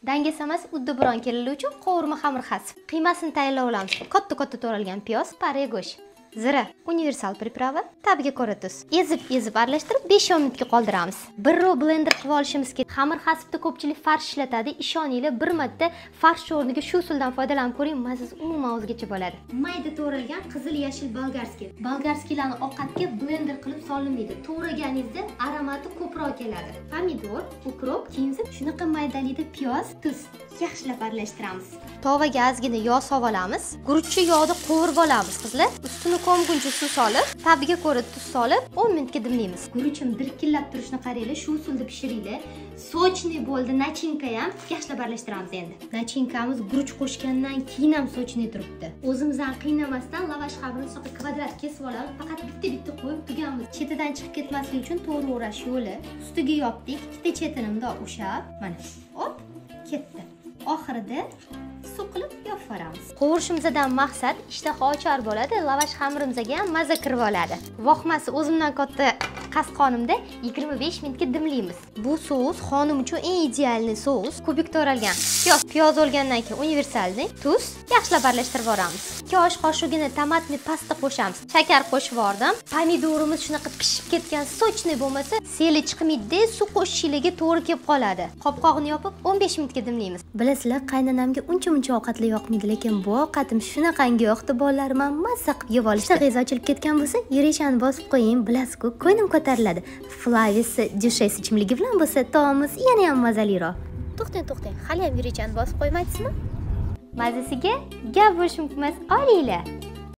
Dangasa emas, uddi biron kelili uchun qovurma xamir xasf. Qiymasini tayyorlab olamiz. Katta-katta to'ralgan piyoz, pare go'sht, zira, universal priprava, tabiga ko'ra tuz. Ezib aralashtirib 5 minutga qoldiramiz. Bir ro blender qilib olishimiz kerak. Xamir xasfda ko'pchilik farsh ishlatadi. Ishoninglar, bir marta farsh o'rniga shu usuldan foydalanib ko'ring, mazasi umuman o'zgacha bo'ladi. Mayda to'ralgan qizil yashil bolgarskiy. Bolgarskiylarni ovqatga blender qilib solinmaydi. To'raganingizda aromati ko'proq keladi. Pomidor, ukrop, keyin shunaqa maydalikda piyoz, tuz yaxshilab aralashtiramiz. Tovaga ozgina yog' solamiz. Guruchni yog'da qovurib olamiz, qizlar. Ustini ko'mguncha suv solib, tabiga ko'ra tuz solib, 10 minutga dimlaymiz. Guruchim dirkillab turishini qaranglar, shu usulda pishiringlar. Sochniy bo'ldi, nachinka ham yaxshilab aralashtiramiz endi. Nachinkamiz guruch qo'shgandan keyin ham sochniy turibdi. O'zimizdan qiynamasdan lavash xamirni so'qqa kvadrat kesib olamiz. Faqat bitta qo'yib tugamiz. Chetidan chiqib ketmasligi uchun to'g'ri o'rash yo'li. Ustiga yopdik, ikkita chetini bundoq ushab, mana. Hop, ketdi. Oxirida suv qilib yopib yuboramiz. Qovurishimizdan maqsad ishtaha ochar bo'ladi, lavash xamirimizga ham maza kirib oladi. Vohmasi o'zimdan katta qasqonimda 25 minutga dimlaymiz. Bu sous xonim uchun eng idealni sous. Kubik to'ralgan piyoz olgandan keyin universalni tuz yaxshilab aralashtirib yuboramiz. 2 osh qoshiqgina tomatni pasta qo'shamiz. Shakar qo'shib yubordim. Pomidorimiz shunaqa pishib ketgan sochniy bo'lmasa, seli chiqmaydi, suv qo'shishligiga to'g'ri kelib qoladi. Qopqog'ini yopib 15 minutga dimlaymiz. Bilasizlar, qaynonamga uncha yoqatli yoqmaydi, lekin bu ovqatim shunaqangi yoqdi, bolalarim ham mazza qilib yeb olishdi. G'iz ochilib ketgan bo'lsa, yereshani bosib qo'ying, bilasiz-ku, ko'nglim ko'tariladi. Flavis Duchess ichimligi bilan bo'lsa, taomimiz yana ham mazaliroq. To'xtang, hali ham yereshani bosib qo'ymaysizmi? Mazasiga gap bo'lish mumkin emas, olinglar.